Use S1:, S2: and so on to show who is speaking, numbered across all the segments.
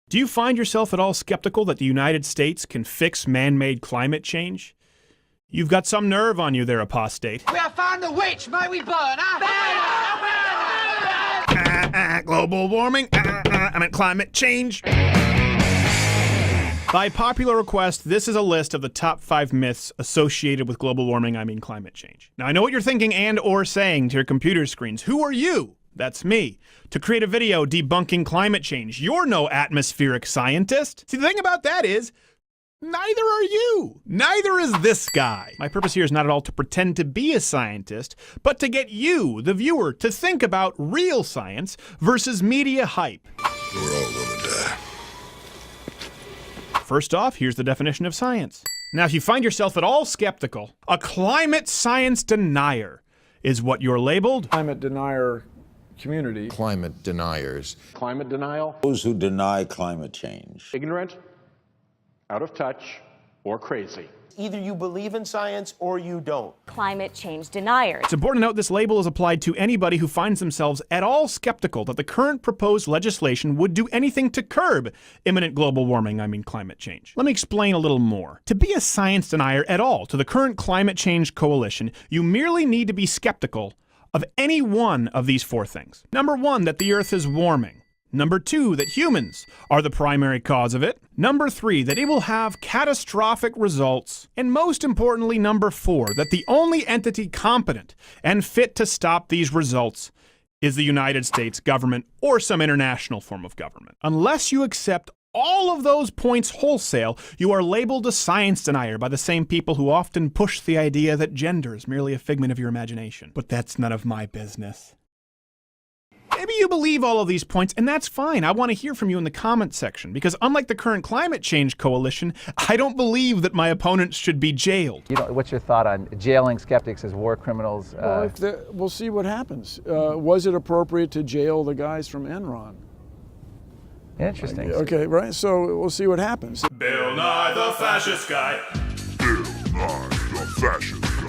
S1: Do you find yourself at all skeptical that the United States can fix man-made climate change? You've got some nerve on you there, apostate.
S2: We have found the witch, may we burn her!
S1: Global warming, I meant climate change. By popular request, this is a list of the top 5 myths associated with global warming, I mean climate change. Now, I know what you're thinking and or saying to your computer screens. Who are you? That's me. To create a video debunking climate change. You're no atmospheric scientist. See, the thing about that is, neither are you. Neither is this guy. My purpose here is not at all to pretend to be a scientist, but to get you, the viewer, to think about real science versus media hype.
S3: We're all gonna die.
S1: First off, here's the definition of science. Now, if you find yourself at all skeptical, a climate science denier is what you're labeled.
S4: Climate denier community.
S3: Climate deniers.
S5: Climate denial,
S6: Those who deny climate change.
S5: ignorant, out of touch, or crazy.
S7: Either you believe in science or you don't.
S8: Climate change deniers.
S1: It's important to note this label is applied to anybody who finds themselves at all skeptical that the current proposed legislation would do anything to curb imminent global warming, I mean climate change. Let me explain a little more. To be a science denier at all to the current climate change coalition, you merely need to be skeptical of any one of these 4 things. Number 1, that the Earth is warming. Number 2, that humans are the primary cause of it. Number 3, that it will have catastrophic results. And most importantly, number 4, that the only entity competent and fit to stop these results is the United States government or some international form of government. Unless you accept all of those points wholesale, you are labeled a science denier by the same people who often push the idea that gender is merely a figment of your imagination. But that's none of my business. Maybe you believe all of these points, and that's fine. I want to hear from you in the comments section, because unlike the current climate change coalition, I don't believe that my opponents should be jailed.
S9: What's your thought on jailing skeptics as war criminals?
S4: Well, we'll see what happens. Was it appropriate to jail the guys from Enron?
S9: Interesting.
S4: Okay, right? So we'll see what happens.
S1: Bill Nye the fascist guy.
S3: Bill Nye, the fascist guy.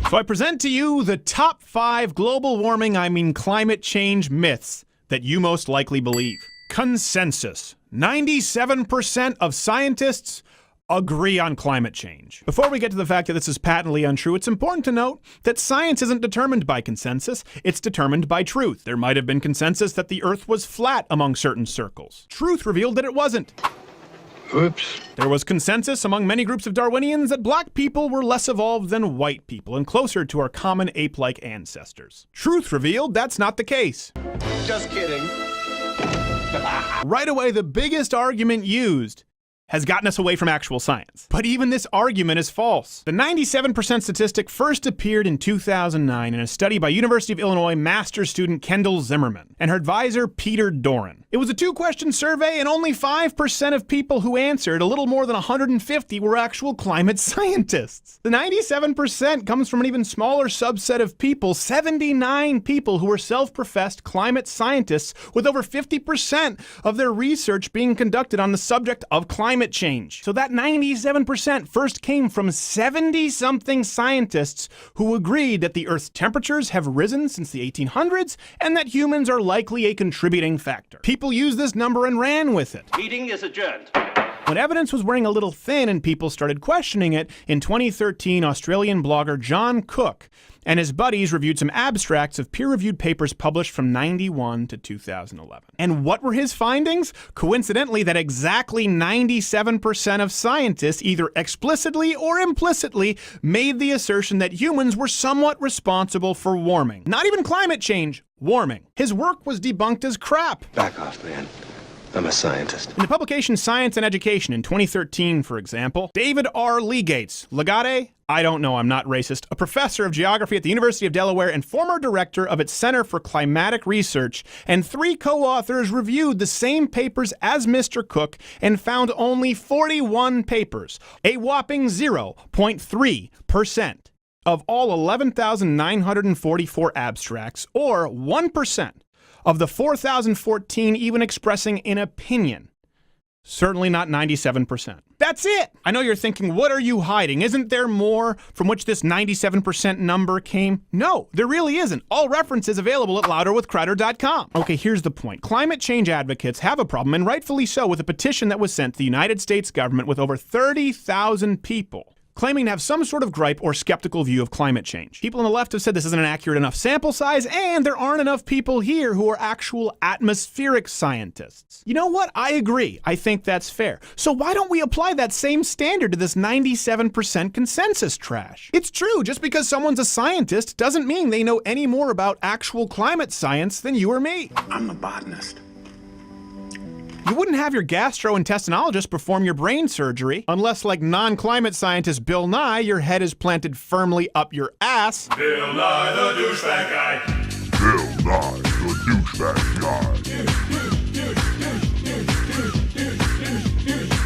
S1: So I present to you the top 5 global warming, I mean climate change myths that you most likely believe. Consensus. 97% of scientists agree on climate change. Before we get to the fact that this is patently untrue, it's important to note that science isn't determined by consensus, it's determined by truth. There might have been consensus that the Earth was flat among certain circles. Truth revealed that it wasn't.
S3: Oops.
S1: There was consensus among many groups of Darwinians that black people were less evolved than white people and closer to our common ape-like ancestors. Truth revealed that's not the case.
S7: Just kidding.
S1: Right away, the biggest argument used has gotten us away from actual science. But even this argument is false. The 97% statistic first appeared in 2009 in a study by University of Illinois master's student Kendall Zimmerman and her advisor Peter Doran. It was a 2-question survey, and only 5% of people who answered, a little more than 150, were actual climate scientists. The 97% comes from an even smaller subset of people, 79 people who were self-professed climate scientists, with over 50% of their research being conducted on the subject of climate change. So that 97% first came from 70-something scientists who agreed that the Earth's temperatures have risen since the 1800s and that humans are likely a contributing factor. People used this number and ran with it.
S2: Meeting is adjourned.
S1: When evidence was wearing a little thin and people started questioning it, in 2013, Australian blogger John Cook and his buddies reviewed some abstracts of peer-reviewed papers published from 91 to 2011. And what were his findings? Coincidentally, that exactly 97% of scientists, either explicitly or implicitly, made the assertion that humans were somewhat responsible for warming. Not even climate change, warming. His work was debunked as crap.
S7: Back off, man. I'm a scientist.
S1: In the publication Science and Education in 2013, for example, David R. Legate, I don't know, I'm not racist, a professor of geography at the University of Delaware and former director of its Center for Climatic Research, and 3 co-authors reviewed the same papers as Mr. Cook and found only 41 papers, a whopping 0.3% of all 11,944 abstracts, or 1%. Of the 4,014 even expressing an opinion Certainly not 97%. That's it! I know you're thinking, what are you hiding? Isn't there more from which this 97% number came? No, there really isn't. All references available at louderwithcrowder.com. Okay, here's the point. Climate change advocates have a problem, and rightfully so, with a petition that was sent to the United States government with over 30,000 people claiming to have some sort of gripe or skeptical view of climate change. People on the left have said this isn't an accurate enough sample size, and there aren't enough people here who are actual atmospheric scientists. You know what? I agree. I think that's fair. So why don't we apply that same standard to this 97% consensus trash? It's true, just because someone's a scientist doesn't mean they know any more about actual climate science than you or me.
S7: I'm a botanist.
S1: You wouldn't have your gastrointestinologist perform your brain surgery unless, like non-climate scientist Bill Nye, your head is planted firmly up your ass.
S3: Bill Nye the douchebag guy. Bill Nye the douchebag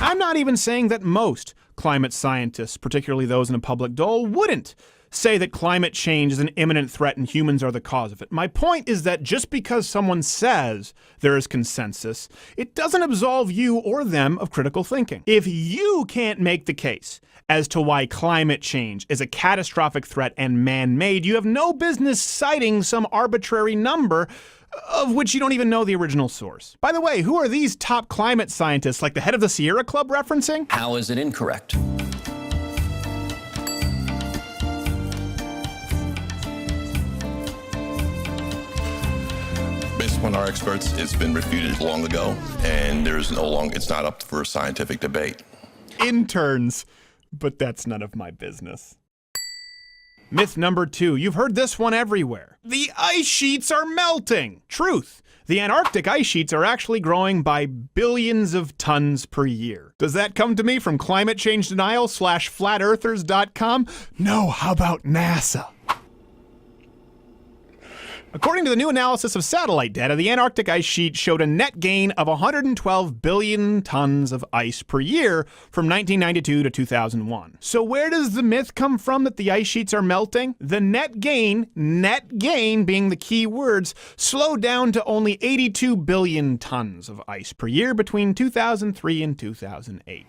S3: guy.
S1: I'm not even saying that most climate scientists, particularly those in a public dole, wouldn't say that climate change is an imminent threat and humans are the cause of it. My point is that just because someone says there is consensus, it doesn't absolve you or them of critical thinking. If you can't make the case as to why climate change is a catastrophic threat and man-made, you have no business citing some arbitrary number of which you don't even know the original source. By the way, who are these top climate scientists, like the head of the Sierra Club, referencing?
S10: How is it incorrect?
S11: Based upon our experts, it's been refuted long ago, and it's not up for scientific debate.
S1: Interns, but that's none of my business. Myth number 2. You've heard this one everywhere. The ice sheets are melting. Truth. The Antarctic ice sheets are actually growing by billions of tons per year. Does that come to me from climate change denial /flatearthers.com? No, how about NASA? According to the new analysis of satellite data, the Antarctic ice sheet showed a net gain of 112 billion tons of ice per year from 1992 to 2001. So where does the myth come from that the ice sheets are melting? The net gain being the key words, slowed down to only 82 billion tons of ice per year between 2003 and 2008.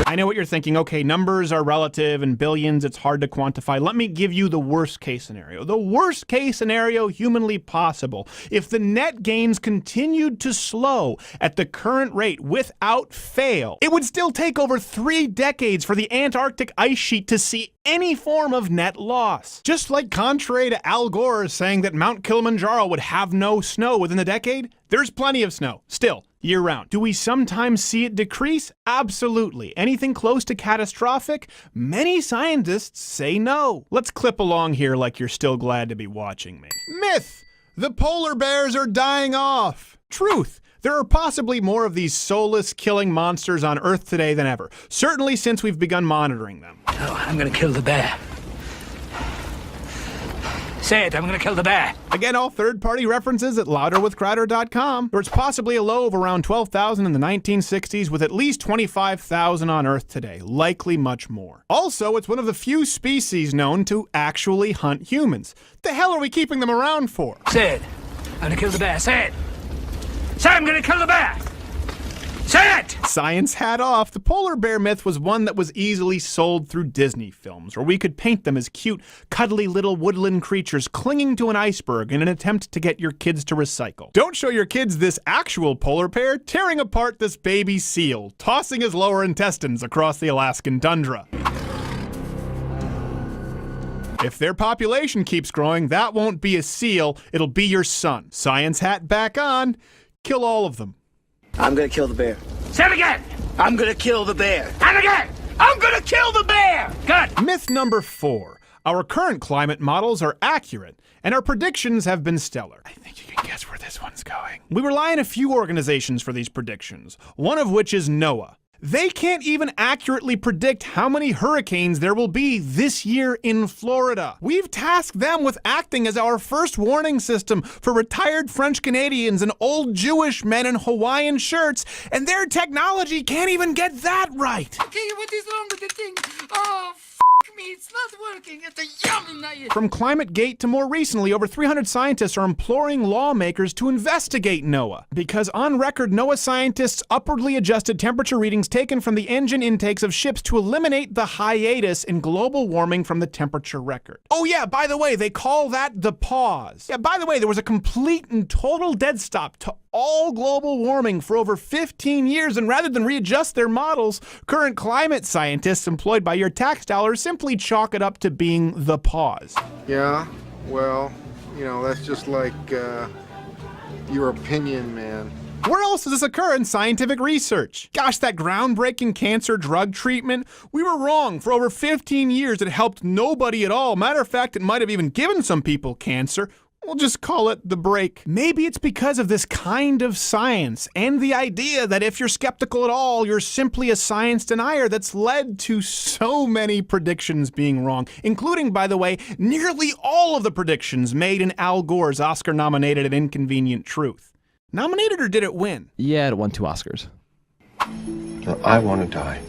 S1: I know what you're thinking. Okay, numbers are relative and billions, it's hard to quantify. Let me give you the worst case scenario. The worst case scenario humanly possible. If the net gains continued to slow at the current rate without fail, it would still take over 3 decades for the Antarctic ice sheet to see any form of net loss. Just like contrary to Al Gore saying that Mount Kilimanjaro would have no snow within the decade, there's plenty of snow, still, year-round. Do we sometimes see it decrease? Absolutely. Anything close to catastrophic? Many scientists say no. Let's clip along here like you're still glad to be watching me. Myth! The polar bears are dying off. Truth! There are possibly more of these soulless killing monsters on Earth today than ever. Certainly since we've begun monitoring them.
S12: Oh, I'm gonna kill the bear. Say it, I'm gonna kill the bear.
S1: Again, all third-party references at louderwithcrowder.com. There was possibly a low of around 12,000 in the 1960s, with at least 25,000 on Earth today, likely much more. Also, it's one of the few species known to actually hunt humans. The hell are we keeping them around for?
S12: Say it, I'm gonna kill the bear. Say it. Say I'm gonna kill the bear. Say it!
S1: Science hat off. The polar bear myth was one that was easily sold through Disney films, where we could paint them as cute, cuddly little woodland creatures clinging to an iceberg in an attempt to get your kids to recycle. Don't show your kids this actual polar bear tearing apart this baby seal, tossing his lower intestines across the Alaskan tundra. If their population keeps growing, that won't be a seal, it'll be your son. Science hat back on. Kill all of them.
S12: I'm gonna kill the bear.
S2: Say it again!
S12: I'm gonna kill the bear.
S2: And again! I'm gonna kill the bear!
S1: Good. Myth number 4. Our current climate models are accurate, and our predictions have been stellar. I think you can guess where this one's going. We rely on a few organizations for these predictions, one of which is NOAA. They can't even accurately predict how many hurricanes there will be this year in Florida. We've tasked them with acting as our first warning system for retired French Canadians and old Jewish men in Hawaiian shirts, and their technology can't even get that right.
S2: Okay, what is wrong with the thing? Oh,
S12: me, it's not working. It's a yummy night.
S1: From ClimateGate to more recently, over 300 scientists are imploring lawmakers to investigate NOAA. Because on record, NOAA scientists upwardly adjusted temperature readings taken from the engine intakes of ships to eliminate the hiatus in global warming from the temperature record. Oh yeah, by the way, they call that the pause. Yeah, by the way, there was a complete and total dead stop to all global warming for over 15 years, and rather than readjust their models, current climate scientists employed by your tax dollars simply chalk it up to being the pause.
S10: Yeah, well, you know, that's just like your opinion, man.
S1: Where else does this occur in scientific research? Gosh, that groundbreaking cancer drug treatment, we were wrong. For over 15 years, it helped nobody at all. Matter of fact, it might have even given some people cancer. We'll just call it the break. Maybe it's because of this kind of science and the idea that if you're skeptical at all, you're simply a science denier that's led to so many predictions being wrong, including, by the way, nearly all of the predictions made in Al Gore's Oscar-nominated An Inconvenient Truth. Nominated or did it win?
S13: Yeah, it won 2 Oscars.
S7: I want to die.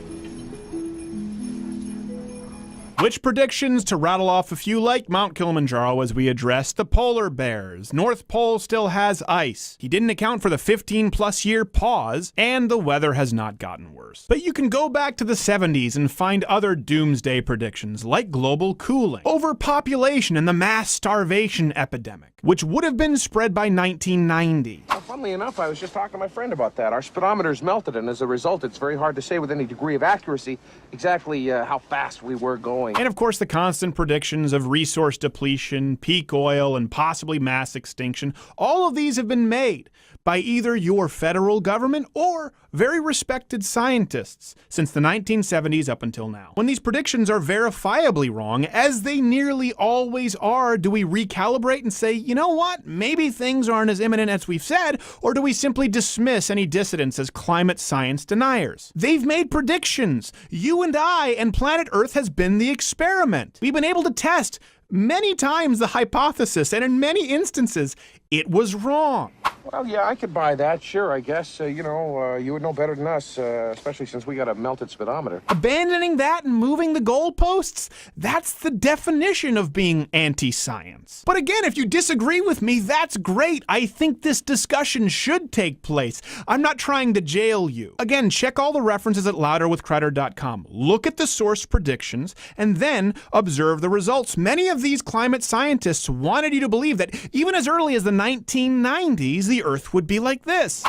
S1: Which predictions, to rattle off a few, like Mount Kilimanjaro as we address the polar bears. North Pole still has ice. He didn't account for the 15-plus year pause, and the weather has not gotten worse. But you can go back to the 70s and find other doomsday predictions, like global cooling, overpopulation, and the mass starvation epidemic, which would have been spread by 1990.
S5: Well, funnily enough, I was just talking to my friend about that. Our speedometer's melted, and as a result, it's very hard to say with any degree of accuracy exactly how fast we were going.
S1: And of course, the constant predictions of resource depletion, peak oil, and possibly mass extinction. All of these have been made by either your federal government or very respected scientists since the 1970s up until now. When these predictions are verifiably wrong, as they nearly always are, do we recalibrate and say, you know what, maybe things aren't as imminent as we've said, or do we simply dismiss any dissidents as climate science deniers? They've made predictions. You and I and planet Earth has been the experiment. We've been able to test many times the hypothesis, and in many instances, it was wrong.
S5: Well, yeah, I could buy that, sure, I guess. You would know better than us, especially since we got a melted speedometer.
S1: Abandoning that and moving the goalposts? That's the definition of being anti-science. But again, if you disagree with me, that's great. I think this discussion should take place. I'm not trying to jail you. Again, check all the references at louderwithcreditor.com. Look at the source predictions, and then observe the results. Many of these climate scientists wanted you to believe that even as early as the 1990s, the Earth would be like this.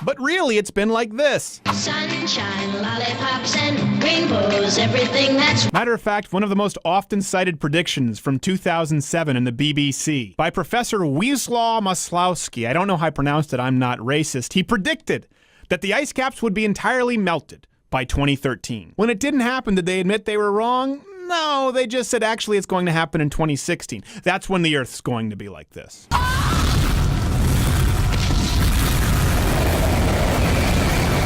S1: But really, it's been like this.
S14: Sunshine, lollipops, and rainbows, everything that's...
S1: Matter of fact, one of the most often cited predictions from 2007 in the BBC by Professor Wisław Maslowski, I don't know how I pronounced it, I'm not racist, he predicted that the ice caps would be entirely melted by 2013. When it didn't happen, did they admit they were wrong? No, they just said actually it's going to happen in 2016. That's when the Earth's going to be like this.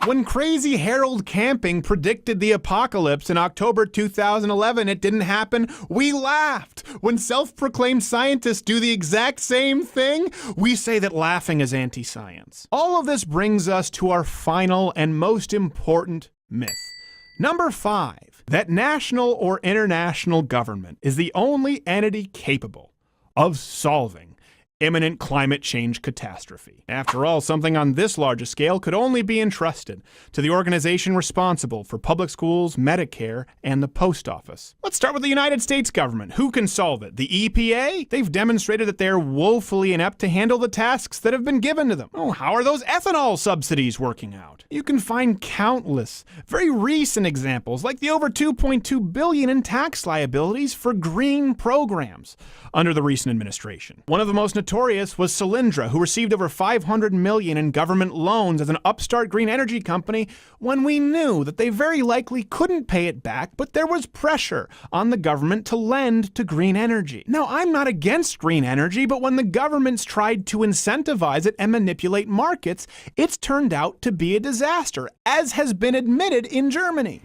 S1: When crazy Harold Camping predicted the apocalypse in October 2011, it didn't happen. We laughed. When self-proclaimed scientists do the exact same thing, we say that laughing is anti-science. All of this brings us to our final and most important myth. Number 5. That national or international government is the only entity capable of solving imminent climate change catastrophe. After all, something on this large a scale could only be entrusted to the organization responsible for public schools, Medicare, and the post office. Let's start with the United States government. Who can solve it? The EPA? They've demonstrated that they're woefully inept to handle the tasks that have been given to them. Oh, how are those ethanol subsidies working out? You can find countless, very recent examples, like the over $2.2 billion in tax liabilities for green programs under the recent administration. One of the most notorious was Solyndra, who received over $500 million in government loans as an upstart green energy company when we knew that they very likely couldn't pay it back, but there was pressure on the government to lend to green energy. Now, I'm not against green energy, but when the government's tried to incentivize it and manipulate markets, it's turned out to be a disaster, as has been admitted in Germany.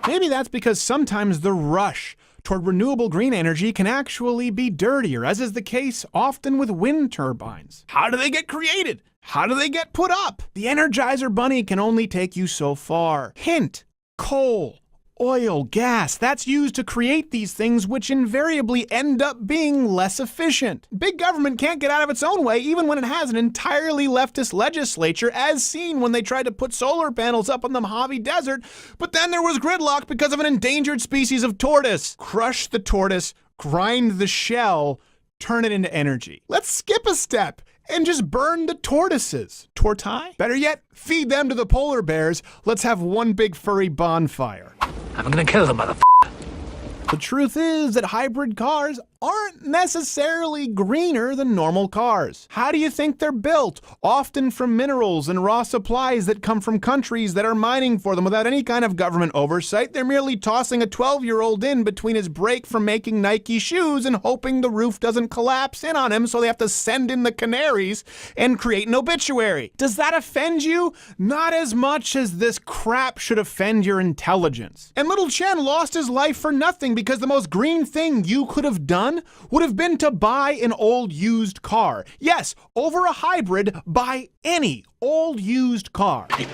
S1: Maybe that's because sometimes the rush toward renewable green energy can actually be dirtier, as is the case often with wind turbines. How do they get created? How do they get put up? The Energizer Bunny can only take you so far. Hint: coal, oil, gas, that's used to create these things, which invariably end up being less efficient. Big government can't get out of its own way even when it has an entirely leftist legislature, as seen when they tried to put solar panels up on the Mojave Desert, but then there was gridlock because of an endangered species of tortoise. Crush the tortoise, grind the shell, turn it into energy. Let's skip a step and just burn the tortoises. Tortai? Better yet, feed them to the polar bears. Let's have one big furry bonfire.
S12: I'm gonna kill the motherfucker.
S1: The truth is that hybrid cars aren't necessarily greener than normal cars. How do you think they're built? Often from minerals and raw supplies that come from countries that are mining for them without any kind of government oversight. They're merely tossing a 12-year-old in between his break from making Nike shoes and hoping the roof doesn't collapse in on him, so they have to send in the canaries and create an obituary. Does that offend you? Not as much as this crap should offend your intelligence. And little Chen lost his life for nothing because the most green thing you could have done would have been to buy an old used car. Yes, over a hybrid, buy any old used car.
S2: A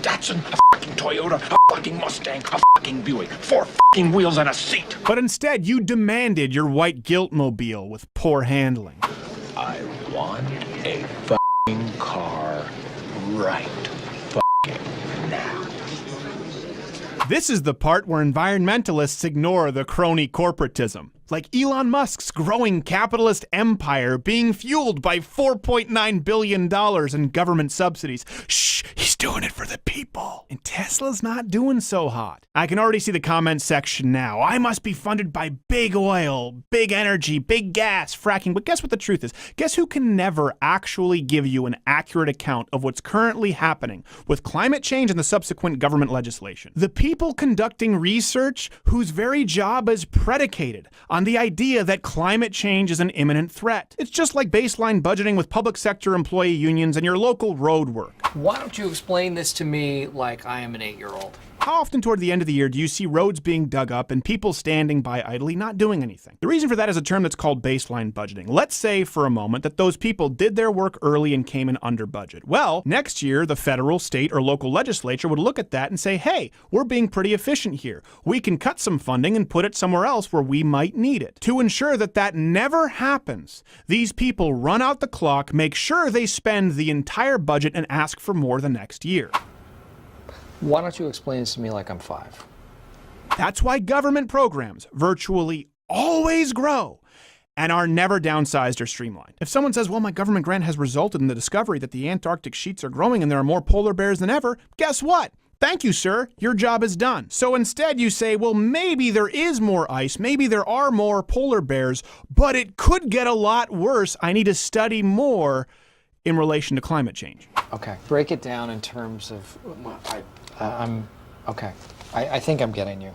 S2: Datsun, a Toyota, a fucking Mustang, a fucking Buick, 4 fucking wheels and a seat.
S1: But instead, you demanded your white guilt mobile with poor handling.
S2: I want a fucking car right fucking now.
S1: This is the part where environmentalists ignore the crony corporatism. Like Elon Musk's growing capitalist empire being fueled by $4.9 billion in government subsidies. Shh, he's doing it for the people. And Tesla's not doing so hot. I can already see the comment section now. I must be funded by big oil, big energy, big gas, fracking. But guess what the truth is? Guess who can never actually give you an accurate account of what's currently happening with climate change and the subsequent government legislation? The people conducting research whose very job is predicated on the idea that climate change is an imminent threat. It's just like baseline budgeting with public sector employee unions and your local road work.
S13: Why don't you explain this to me like I am an 8-year-old?
S1: How often toward the end of the year do you see roads being dug up and people standing by idly not doing anything? The reason for that is a term that's called baseline budgeting. Let's say for a moment that those people did their work early and came in under budget. Well, next year, the federal, state, or local legislature would look at that and say, hey, we're being pretty efficient here. We can cut some funding and put it somewhere else where we might need it. To ensure that that never happens, these people run out the clock, make sure they spend the entire budget, and ask for more the next year.
S13: Why don't you explain this to me like I'm 5?
S1: That's why government programs virtually always grow and are never downsized or streamlined. If someone says, well, my government grant has resulted in the discovery that the Antarctic sheets are growing and there are more polar bears than ever, guess what? Thank you, sir. Your job is done. So instead you say, well, maybe there is more ice, maybe there are more polar bears, but it could get a lot worse. I need to study more in relation to climate change.
S13: Okay, break it down in terms of, okay. I think I'm getting you.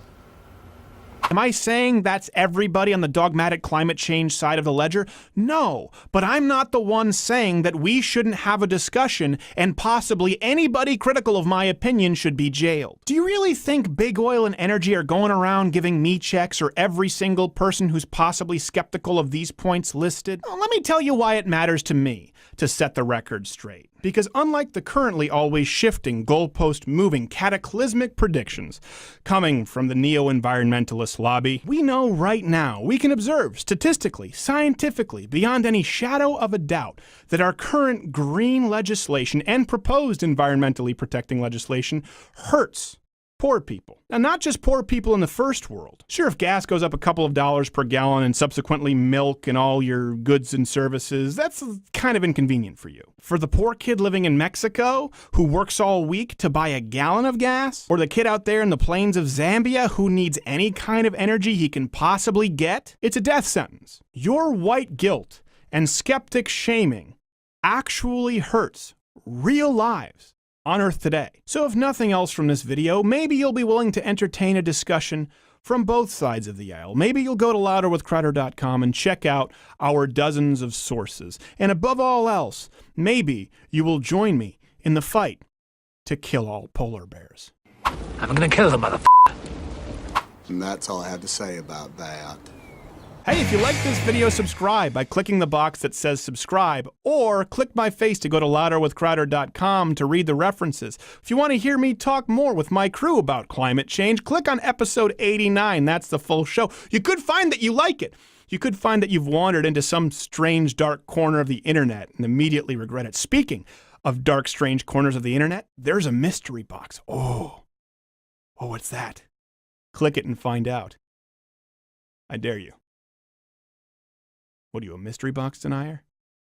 S1: Am I saying that's everybody on the dogmatic climate change side of the ledger? No, but I'm not the one saying that we shouldn't have a discussion and possibly anybody critical of my opinion should be jailed. Do you really think big oil and energy are going around giving me checks or every single person who's possibly skeptical of these points listed? Well, let me tell you why it matters to me to set the record straight. Because unlike the currently always shifting, goalpost-moving, cataclysmic predictions coming from the neo-environmentalist lobby, we know right now, we can observe statistically, scientifically, beyond any shadow of a doubt, that our current green legislation and proposed environmentally protecting legislation hurts poor people. Now, not just poor people in the first world. Sure, if gas goes up a couple of dollars per gallon and subsequently milk and all your goods and services, that's kind of inconvenient for you. For the poor kid living in Mexico who works all week to buy a gallon of gas, or the kid out there in the plains of Zambia who needs any kind of energy he can possibly get, it's a death sentence. Your white guilt and skeptic shaming actually hurts real lives on Earth today. So if nothing else from this video, maybe you'll be willing to entertain a discussion from both sides of the aisle. Maybe you'll go to louderwithcrowder.com and check out our dozens of sources. And above all else, maybe you will join me in the fight to kill all polar bears.
S12: I'm gonna kill the motherfucker.
S15: And that's all I have to say about that.
S1: Hey, if you like this video, subscribe by clicking the box that says subscribe, or click my face to go to louderwithcrowder.com to read the references. If you want to hear me talk more with my crew about climate change, click on episode 89. That's the full show. You could find that you like it. You could find that you've wandered into some strange, dark corner of the internet and immediately regret it. Speaking of dark, strange corners of the internet, there's a mystery box. Oh, what's that? Click it and find out. I dare you. What are you, a mystery box denier?